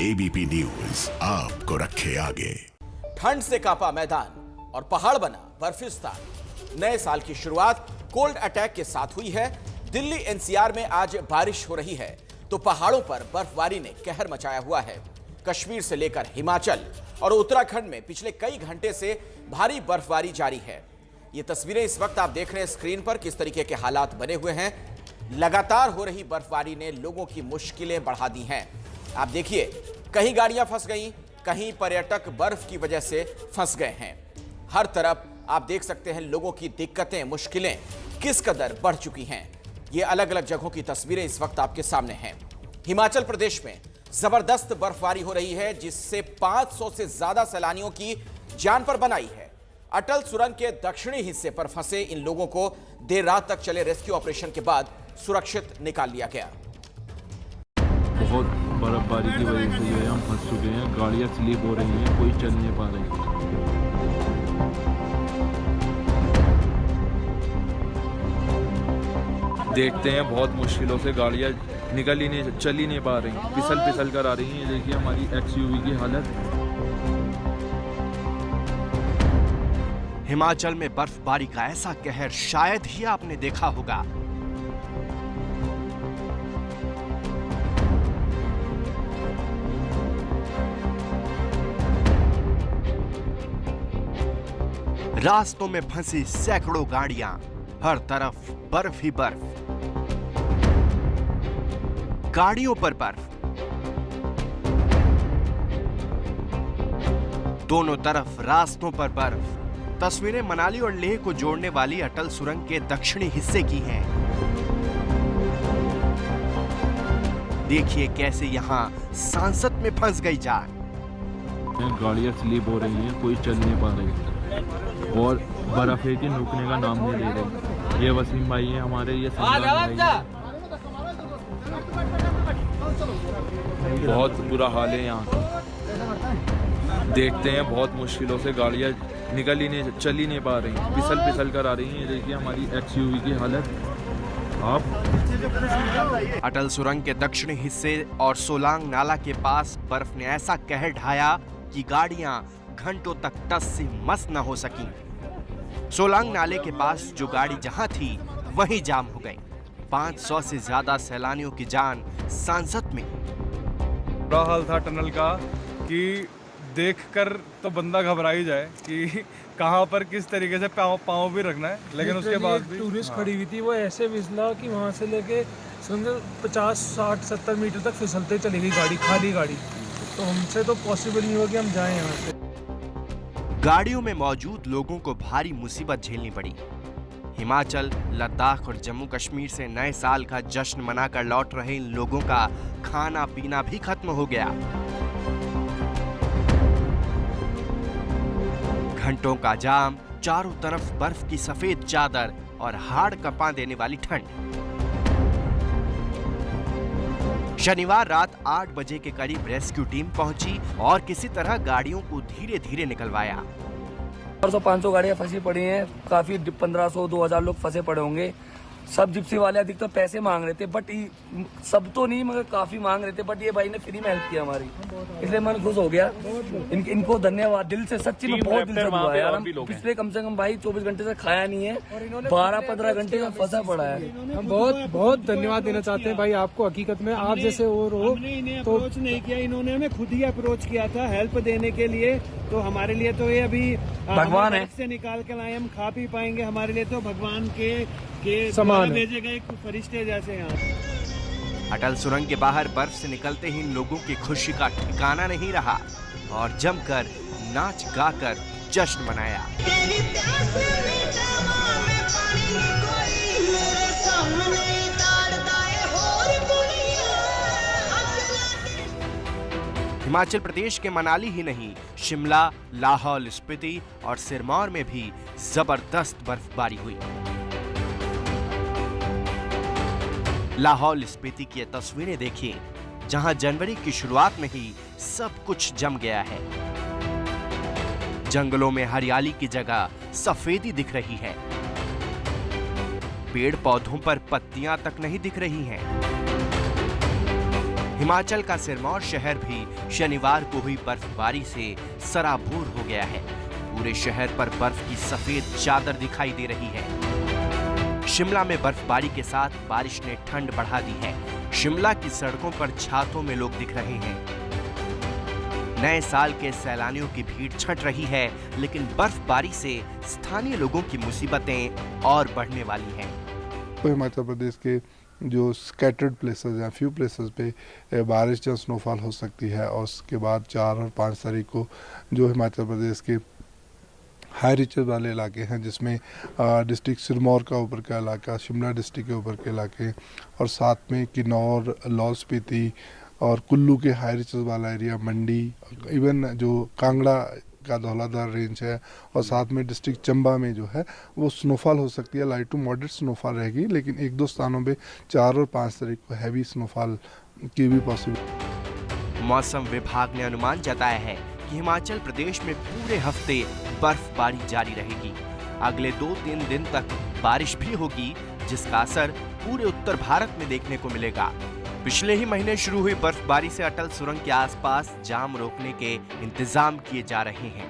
ABP news आपको रखे आगे। ठंड से कांपा मैदान और पहाड़ बना बर्फिस्तान। नए साल की शुरुआत कोल्ड अटैक के साथ हुई है। दिल्ली एनसीआर में आज बारिश हो रही है तो पहाड़ों पर बर्फबारी ने कहर मचाया हुआ है। कश्मीर से लेकर हिमाचल और उत्तराखंड में पिछले कई घंटे से भारी बर्फबारी जारी है। ये तस्वीरें इस वक्त आप देख रहे हैं स्क्रीन पर, किस तरीके के हालात बने हुए हैं। लगातार हो रही बर्फबारी ने लोगों की मुश्किलें बढ़ा दी हैं। आप देखिए, कहीं गाड़ियां फंस गई, कहीं पर्यटक बर्फ की वजह से फंस गए हैं। हर तरफ आप देख सकते हैं लोगों की दिक्कतें, मुश्किलें किस कदर बढ़ चुकी हैं। ये अलग अलग जगहों की तस्वीरें इस वक्त आपके सामने हैं। हिमाचल प्रदेश में जबरदस्त बर्फबारी हो रही है जिससे 500 से ज्यादा सैलानियों की जान पर बनाई है। अटल सुरंग के दक्षिणी हिस्से पर फंसे इन लोगों को देर रात तक चले रेस्क्यू ऑपरेशन के बाद सुरक्षित निकाल लिया गया। बहुत बर्फबारी की वजह से जो है हम फंस चुके हैं। गाड़ियां स्लिप हो रही हैं, कोई चल नहीं पा रही है। देखते हैं बहुत मुश्किलों से गाड़ियां चल ही नहीं पा रही, फिसल कर आ रही हैं। देखिए हमारी एक्सयूवी की हालत। हिमाचल में बर्फबारी का ऐसा कहर शायद ही आपने देखा होगा। रास्तों में फंसी सैकड़ों गाड़ियां, हर तरफ बर्फ ही बर्फ, गाड़ियों पर बर्फ, दोनों तरफ रास्तों पर बर्फ। तस्वीरें मनाली और लेह को जोड़ने वाली अटल सुरंग के दक्षिणी हिस्से की हैं। देखिए कैसे यहां सांसद में फंस गई जान। गाड़ियां स्लिप हो रही हैं, कोई चल नहीं पा रही और बर्फ है कि रुकने का नाम नहीं ले रहे। ये वसीम भाई हैं हमारे, ये बहुत बुरा हाल है यहाँ। देखते हैं बहुत मुश्किलों से गाड़ियां चल ही नहीं पा रही, फिसल कर आ रही हैं। देखिए हमारी एक्सयूवी की हालत। आप अटल सुरंग के दक्षिणी हिस्से और सोलांग नाला के पास बर्फ ने ऐसा कहर ढाया कि गाड़ियां घंटों तक टस से मस न हो सकी। सोलांग नाले के पास जो गाड़ी जहां थी वहीं जाम हो गई। 500 से ज्यादा सैलानियों की जान सांसद में। बुरा हाल था टनल का कि देखकर तो बंदा घबरा ही जाए कि कहां पर किस तरीके से पाँव भी रखना है। लेकिन उसके बाद भी टूरिस्ट खड़ी हुई थी, वो ऐसे फिसला कि वहां से लेके 50, 60, 70 मीटर तक फिसलते चली गई गाड़ी, खाली गाड़ी। तो हमसे तो पॉसिबल नहीं होगा कि हम जाएं यहाँ से। गाड़ियों में मौजूद लोगों को भारी मुसीबत झेलनी पड़ी। हिमाचल, लद्दाख और जम्मू कश्मीर से नए साल का जश्न मनाकर लौट रहे इन लोगों का खाना पीना भी खत्म हो गया। घंटों का जाम, चारों तरफ बर्फ की सफेद चादर और हाड़ कंपा देने वाली ठंड। शनिवार रात 8 बजे के करीब रेस्क्यू टीम पहुंची और किसी तरह गाड़ियों को धीरे धीरे निकलवाया। 400-500 गाड़ियां फंसी पड़ी हैं, काफी 1500-2000 लोग फंसे पड़े होंगे। सब जिप्सी वाले अधिकतर तो पैसे मांग रहे थे, बट सब तो नहीं मगर काफी मांग रहे थे। बट ये भाई ने फ्री में हेल्प किया हमारी, इसलिए मन खुश हो गया। इनको धन्यवाद दिल से, सच्ची में बहुत दिल से हुआ यार। हम पिछले कम से कम भाई 24 घंटे से खाया नहीं है, 12-15 घंटे का फंसा पड़ा है। हम बहुत धन्यवाद देना चाहते हैं भाई आपको। हकीकत में आप जैसे और हो तो अप्रोच नहीं किया, इन्होंने हमें खुद ही अप्रोच किया था हेल्प देने के लिए। तो हमारे लिए तो ये अभी भगवान है, से निकाल के लाए, हम खा पी पाएंगे। हमारे लिए तो भगवान के समान भेजे गए फरिश्ते जैसे यहाँ। अटल सुरंग के बाहर बर्फ से निकलते ही लोगों की खुशी का ठिकाना नहीं रहा और जमकर नाच गाकर जश्न मनाया। हिमाचल प्रदेश के मनाली ही नहीं, शिमला, लाहौल स्पीति और सिरमौर में भी जबरदस्त बर्फबारी हुई। लाहौल स्पीति की तस्वीरें देखिए, जहां जनवरी की शुरुआत में ही सब कुछ जम गया है। जंगलों में हरियाली की जगह सफेदी दिख रही है। पेड़ पौधों पर पत्तियां तक नहीं दिख रही हैं। हिमाचल का सिरमौर शहर भी शनिवार को हुई बर्फबारी से सराबोर हो गया है। पूरे शहर पर बर्फ की सफेद चादर दिखाई दे रही है। शिमला में बर्फबारी के साथ बारिश ने ठंड बढ़ा दी है। शिमला की सड़कों पर छातों में लोग दिख रहे हैं। नए साल के सैलानियों की भीड़ छंट रही है, लेकिन बर्फबारी से स्थानीय लोगों की मुसीबतें और बढ़ने वाली हैं। तो हिमाचल प्रदेश के जो स्कैटर्ड प्लेसेस हैं, फ्यू प्लेसेस पे बारिश या स्नोफॉल हो सकती है, और उसके बाद 4 और 5 तारीख को जो हिमाचल प्रदेश के हाई रिचेस वाले इलाके हैं, जिसमें डिस्ट्रिक्ट सिरमौर का ऊपर का इलाका, शिमला डिस्ट्रिक्ट के ऊपर के इलाके, और साथ में किन्नौर, लाहौल स्पीति और कुल्लू के हाई रिचेस वाला एरिया, मंडी, इवन जो कांगड़ा का धौलाधार रेंज है, और साथ में डिस्ट्रिक्ट चंबा में जो है वो स्नोफॉल हो सकती है। लाइट टू मॉडरेट स्नोफॉल रहेगी, लेकिन 1-2 स्थानों पे 4 और 5 तारीख को हैवी स्नोफॉल की भी पॉसिबिलिटी। मौसम विभाग ने अनुमान जताया है कि हिमाचल प्रदेश में पूरे हफ्ते बर्फबारी जारी रहेगी। अगले 2-3 दिन तक बारिश भी होगी, जिसका असर पूरे उत्तर भारत में देखने को मिलेगा। पिछले ही महीने शुरू हुई बर्फबारी से अटल सुरंग के आसपास जाम रोकने के इंतजाम किए जा रहे हैं।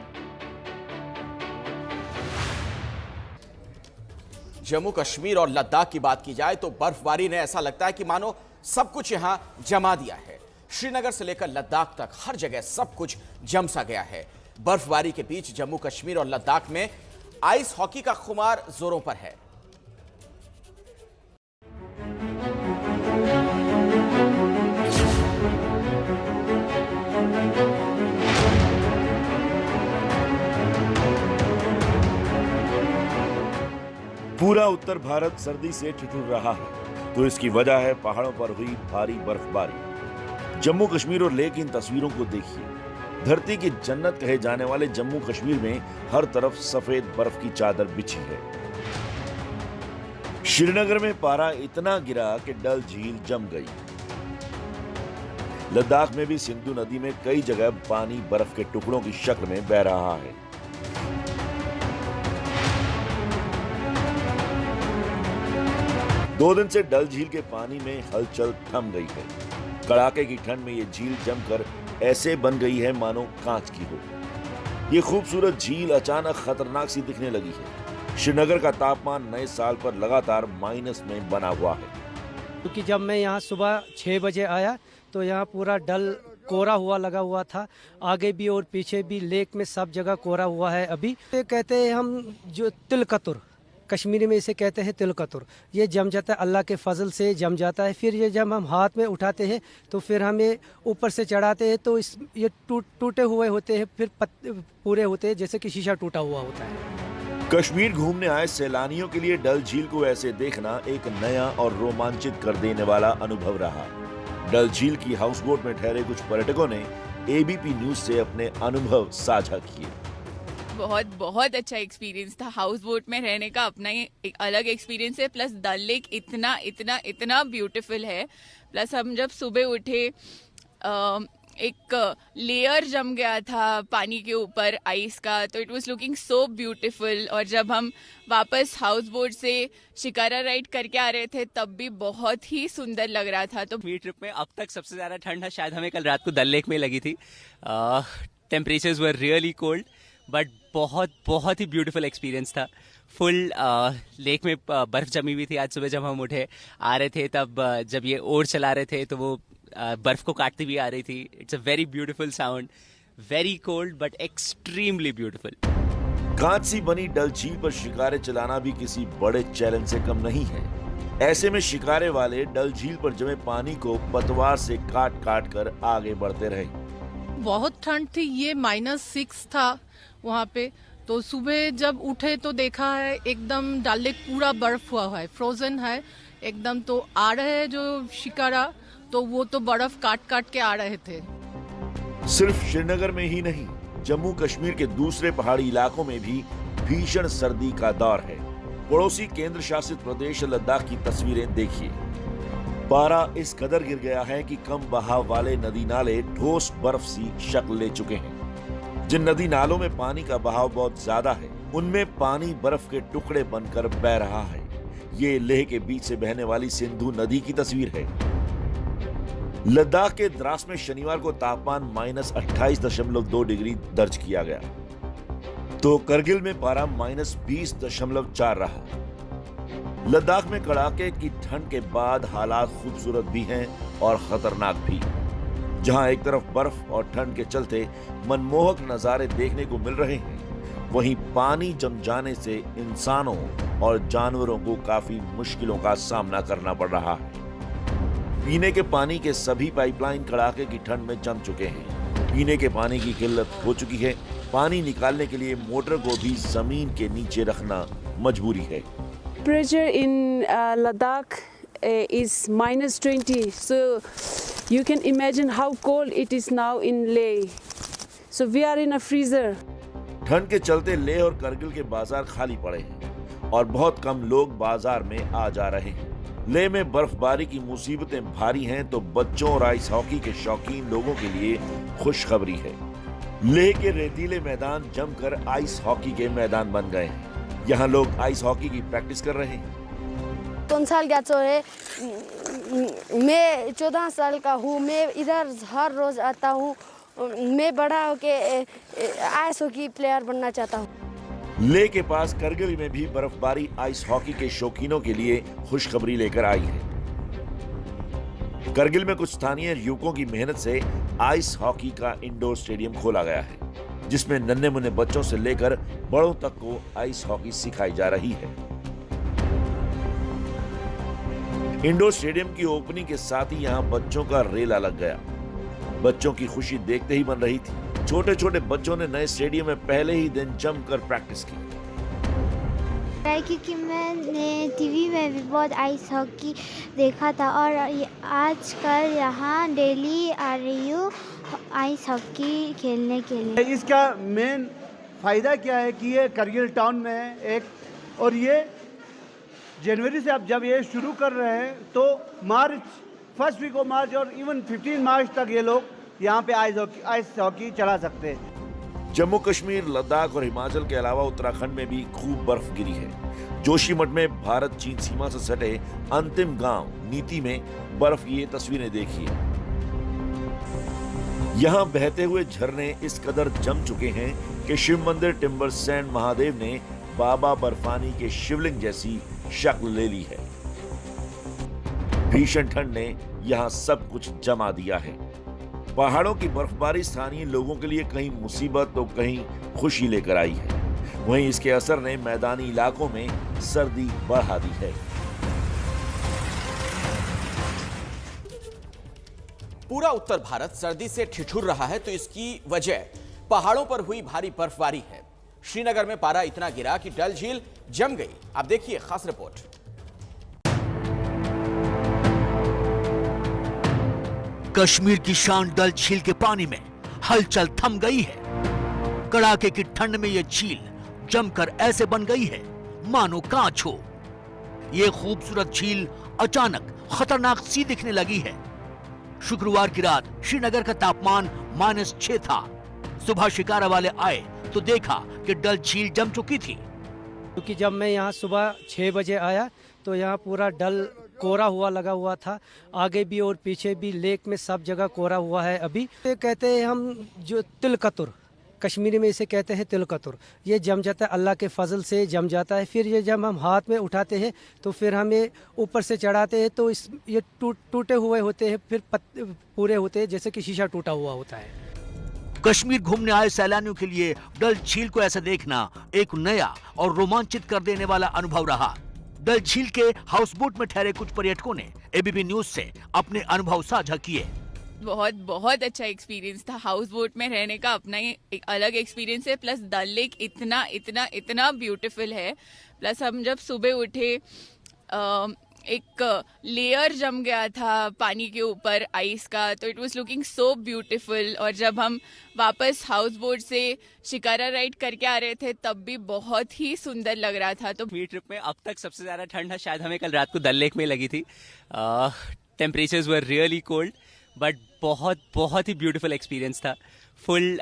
जम्मू कश्मीर और लद्दाख की बात की जाए तो बर्फबारी ने ऐसा लगता है कि मानो सब कुछ यहां जमा दिया है। श्रीनगर से लेकर लद्दाख तक हर जगह सब कुछ जम सा गया है। बर्फबारी के बीच जम्मू कश्मीर और लद्दाख में आइस हॉकी का खुमार जोरों पर है। पूरा उत्तर भारत सर्दी से ठिठुर रहा है, तो इसकी वजह है पहाड़ों पर हुई भारी बर्फबारी। जम्मू कश्मीर और लेह की इन तस्वीरों को देखिए। धरती की जन्नत कहे जाने वाले जम्मू कश्मीर में हर तरफ सफेद बर्फ की चादर बिछी है। श्रीनगर में पारा इतना गिरा कि डल झील जम गई। लद्दाख में भी सिंधु नदी में कई जगह पानी बर्फ के टुकड़ों की शक्ल में बह रहा है। दो दिन से डल झील के पानी में हलचल थम गई है। कड़ाके की ठंड में ये झील जमकर ऐसे बन गई है मानो कांच की हो। ये खूबसूरत झील अचानक खतरनाक सी दिखने लगी है। श्रीनगर का तापमान नए साल पर लगातार माइनस में बना हुआ है। क्योंकि जब मैं यहाँ सुबह 6 बजे आया तो यहाँ पूरा डल कोहरा हुआ लगा हुआ था। आगे भी और पीछे भी लेक में सब जगह कोहरा हुआ है। अभी ये कहते हैं हम जो तिलकतुर, कश्मीरी में इसे कहते हैं तिलकतुर, ये जम जाता है, अल्लाह के फजल से जम जाता है। फिर ये जब हम हाथ में उठाते हैं तो फिर हम ये ऊपर से चढ़ाते हैं तो ये टूटे हुए होते हैं, फिर पूरे होते हैं जैसे कि शीशा टूटा हुआ होता है। कश्मीर घूमने आए सैलानियों के लिए डल झील को ऐसे देखना एक नया और रोमांचित कर देने वाला अनुभव रहा। डल झील की हाउस बोट में ठहरे कुछ पर्यटकों ने एबीपी न्यूज से अपने अनुभव साझा किए। बहुत अच्छा एक्सपीरियंस था। हाउस बोट में रहने का अपना ही एक अलग एक्सपीरियंस है। प्लस डल लेक इतना ब्यूटीफुल है। प्लस हम जब सुबह उठे एक लेयर जम गया था पानी के ऊपर आइस का, तो it was looking so beautiful. और जब हम वापस हाउस बोट से शिकारा राइड करके आ रहे थे तब भी बहुत ही सुंदर लग रहा था। तो ट्रिप में अब तक सबसे ज्यादा ठंड शायद हमें कल रात को डल लेक में लगी थी। Temperatures were really cold, but बहुत ही ब्यूटीफुल एक्सपीरियंस था। फुल लेक में बर्फ जमी हुई थी। आज सुबह जब हम उठे आ रहे थे तब जब ये ओर चला रहे थे तो वो बर्फ को काटती हुई आ रही थी। It's a very beautiful sound, very cold but extremely beautiful. कांच सी बनी डल झील पर शिकारे चलाना भी किसी बड़े चैलेंज से कम नहीं है। ऐसे में शिकारे वाले डल झील पर जमे पानी को पतवार से काट कर आगे बढ़ते रहे। बहुत ठंड थी, ये -6 था वहाँ पे। तो सुबह जब उठे तो देखा है एकदम डल लेक पूरा बर्फ हुआ है, फ्रोजन है एकदम। तो आ रहे हैं जो शिकारा, तो वो तो बर्फ काट के आ रहे थे। सिर्फ श्रीनगर में ही नहीं, जम्मू कश्मीर के दूसरे पहाड़ी इलाकों में भी भीषण सर्दी का दौर है। पड़ोसी केंद्र शासित प्रदेश लद्दाख की तस्वीरें देखिए। पारा इस कदर गिर गया है कि कम बहाव वाले नदी नाले ठोस बर्फ सी शक्ल ले चुके हैं। जिन नदी नालों में पानी का बहाव बहुत ज्यादा है, उनमें पानी बर्फ के टुकड़े बनकर बह रहा है। ये लेह के बीच से बहने वाली सिंधु नदी की तस्वीर है। लद्दाख के द्रास में शनिवार को तापमान -28.2 डिग्री दर्ज किया गया, तो करगिल में पारा -20.4 रहा। लद्दाख में कड़ाके की ठंड के बाद हालात खूबसूरत भी हैं और खतरनाक भी। जहां एक तरफ बर्फ और ठंड के चलते मनमोहक नजारे देखने को मिल रहे हैं, वहीं पानी जम जाने से इंसानों और जानवरों को काफी मुश्किलों का सामना करना पड़ रहा है। पीने के पानी के सभी पाइपलाइन कड़ाके की ठंड में जम चुके हैं। पीने के पानी की किल्लत हो चुकी है। पानी निकालने के लिए मोटर को भी जमीन के नीचे रखना मजबूरी है। Pressure in Ladakh is -20, so you can imagine how cold it is now in Leh. So we are in a freezer. ठंड के चलते लेह और करगिल के बाजार खाली पड़े हैं और बहुत कम लोग बाजार में आ जा रहे हैं। लेह में बर्फबारी की मुसीबतें भारी हैं, तो बच्चों और आइस हॉकी के शौकीन लोगों के लिए खुशखबरी है। लेह के रेतीले मैदान जमकर आइस हॉकी के मैदान बन गए हैं। यहाँ लोग आइस हॉकी की प्रैक्टिस कर रहे हैं। 3 साल का तो है, मैं 14 साल का हूँ। मैं इधर हर रोज आता हूँ। मैं बड़ा होके आइस हॉकी प्लेयर बनना चाहता हूँ। लेह के पास करगिल में भी बर्फबारी आइस हॉकी के शौकीनों के लिए खुशखबरी लेकर आई है। करगिल में कुछ स्थानीय युवकों की मेहनत से आइस हॉकी का इंडोर स्टेडियम खोला गया है, जिसमें नन्हे मुन्ने बच्चों से लेकर बड़ों तक को आइस हॉकी सिखाई जा रही है। इंडोर स्टेडियम की ओपनिंग के साथ ही यहाँ बच्चों का रेला लग गया। बच्चों की खुशी देखते ही बन रही थी। छोटे छोटे बच्चों ने नए स्टेडियम में पहले ही दिन जमकर प्रैक्टिस की। क्योंकि मैंने टीवी में भी बहुत आइस हॉकी देखा था और आजकल यहाँ डेली आ रही हूँ आइस हॉकी खेलने के लिए। इसका मेन फ़ायदा क्या है कि ये करगिल टाउन में है एक, और ये जनवरी से आप जब ये शुरू कर रहे हैं तो मार्च, फर्स्ट वीक ऑफ मार्च और इवन 15 मार्च तक ये लोग यहाँ पे आइस हॉकी चला सकते हैं। जम्मू कश्मीर, लद्दाख और हिमाचल के अलावा उत्तराखंड में भी खूब बर्फ गिरी है। जोशीमठ में भारत चीन सीमा से सटे अंतिम गांव नीति में बर्फ की ये तस्वीरें देखिए। यहाँ बहते हुए झरने इस कदर जम चुके हैं कि शिव मंदिर टिम्बर सैंड महादेव ने बाबा बर्फानी के शिवलिंग जैसी शक्ल ले ली है। भीषण ठंड ने यहाँ सब कुछ जमा दिया है। पहाड़ों की बर्फबारी स्थानीय लोगों के लिए कहीं मुसीबत तो कहीं खुशी लेकर आई है। वहीं इसके असर ने मैदानी इलाकों में सर्दी बढ़ा दी है। पूरा उत्तर भारत सर्दी से ठिठुर रहा है, तो इसकी वजह पहाड़ों पर हुई भारी बर्फबारी है। श्रीनगर में पारा इतना गिरा कि डल झील जम गई। आप देखिए खास रिपोर्ट। कश्मीर की शान डल झील के पानी में हलचल थम गई है। कड़ाके की ठंड में यह झील जमकर ऐसे बन गई है मानो कांच हो। यह खूबसूरत झील अचानक खतरनाक सी दिखने लगी है। शुक्रवार की रात श्रीनगर का तापमान -6 था। सुबह शिकारा वाले आए तो देखा कि डल झील जम चुकी थी। क्योंकि जब मैं यहाँ सुबह 6 बजे आया तो यहाँ पूरा डल कोरा हुआ लगा हुआ था। आगे भी और पीछे भी लेक में सब जगह कोरा हुआ है। अभी ये कहते हैं हम जो तिलकतुर, कश्मीरी में इसे कहते हैं तिलकतुर, ये जम जाता है, अल्लाह के फजल से जम जाता है। फिर ये जब हम हाथ में उठाते हैं तो फिर हमें ऊपर से चढ़ाते हैं तो ये टूटे हुए होते हैं, फिर पूरे होते हैं जैसे कि शीशा टूटा हुआ होता है। कश्मीर घूमने आए सैलानियों के लिए डल झील को ऐसा देखना एक नया और रोमांचित कर देने वाला अनुभव रहा। डल झील के हाउस बोट में ठहरे कुछ पर्यटकों ने एबीपी न्यूज से अपने अनुभव साझा किए। बहुत बहुत अच्छा एक्सपीरियंस था। हाउस बोट में रहने का अपना ही एक अलग एक्सपीरियंस है। प्लस डल लेक इतना इतना इतना ब्यूटीफुल है। प्लस हम जब सुबह उठे एक लेयर जम गया था पानी के ऊपर आइस का, तो it was looking so beautiful. और जब हम वापस हाउस बोट से शिकारा राइड करके आ रहे थे तब भी बहुत ही सुंदर लग रहा था। तो वी ट्रिप में अब तक सबसे ज्यादा ठंड शायद हमें कल रात को डल लेक में लगी थी। Temperatures were really cold but बहुत ही ब्यूटीफुल एक्सपीरियंस था। फुल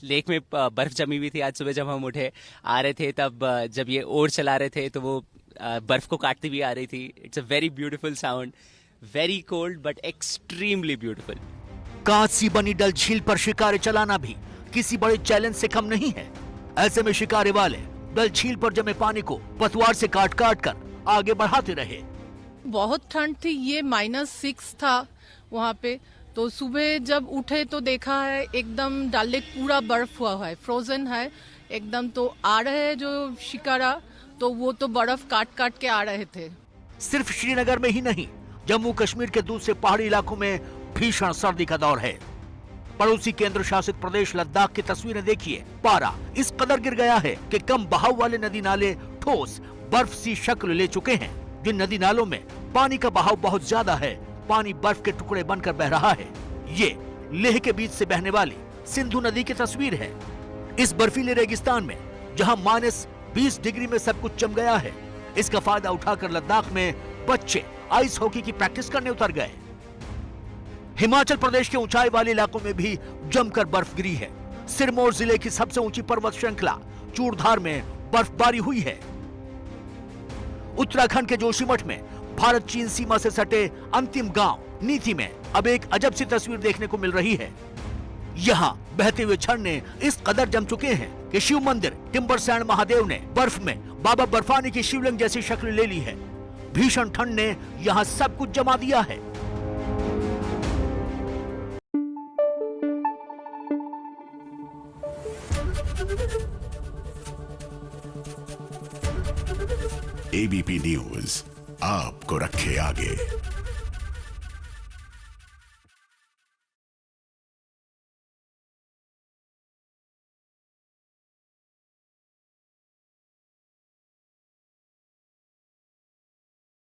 लेक में बर्फ जमी हुई थी। आज सुबह जब हम उठे आ रहे थे तब जब ये ओर चला रहे थे तो वो बर्फ को काटती हुई आ रही थी। It's a very beautiful sound, very cold but extremely beautiful. कांच सी बनी डल झील पर शिकारे चलाना भी किसी बड़े चैलेंज से कम नहीं है। ऐसे में शिकारे वाले डल झील पर जमे पानी को पतवार से काट काट कर आगे बढ़ाते रहे। बहुत ठंड थी, ये -6 था वहाँ पे। तो सुबह जब उठे तो देखा है एकदम डल लेक पूरा बर्फ हुआ है, फ्रोजन है एकदम। तो आ रहे हैं जो शिकारा, तो वो तो बर्फ काट काट के आ रहे थे। सिर्फ श्रीनगर में ही नहीं, जम्मू कश्मीर के दूसरे पहाड़ी इलाकों में भीषण सर्दी का दौर है। पड़ोसी केंद्र शासित प्रदेश लद्दाख की तस्वीरें देखिए। पारा इस कदर गिर गया है कि कम बहाव वाले नदी नाले ठोस बर्फ सी शक्ल ले चुके हैं। जिन नदी नालों में पानी का बहाव बहुत ज्यादा है, पानी बर्फ के टुकड़े बनकर बह रहा है। ये लेह के बीच से बहने वाली सिंधु नदी की तस्वीर है। इस बर्फीले रेगिस्तान में जहां -20 डिग्री में सब कुछ जम गया है, इसका फायदा उठाकर लद्दाख में बच्चे आइस हॉकी की प्रैक्टिस करने उतर गए। हिमाचल प्रदेश के ऊंचाई वाले इलाकों में भी जमकर बर्फ गिरी है। सिरमौर जिले की सबसे ऊंची पर्वत श्रृंखला चूड़धार में बर्फबारी हुई है। उत्तराखंड के जोशीमठ में भारत चीन सीमा से सटे अंतिम गांव नीति में अब एक अजब सी तस्वीर देखने को मिल रही है। यहाँ बहते हुए झरने इस कदर जम चुके हैं कि शिव मंदिर टिम्बरसैंड महादेव ने बर्फ में बाबा बर्फानी की शिवलिंग जैसी शक्ल ले ली है। भीषण ठंड ने यहाँ सब कुछ जमा दिया है। एबीपी न्यूज आपको रखे आगे।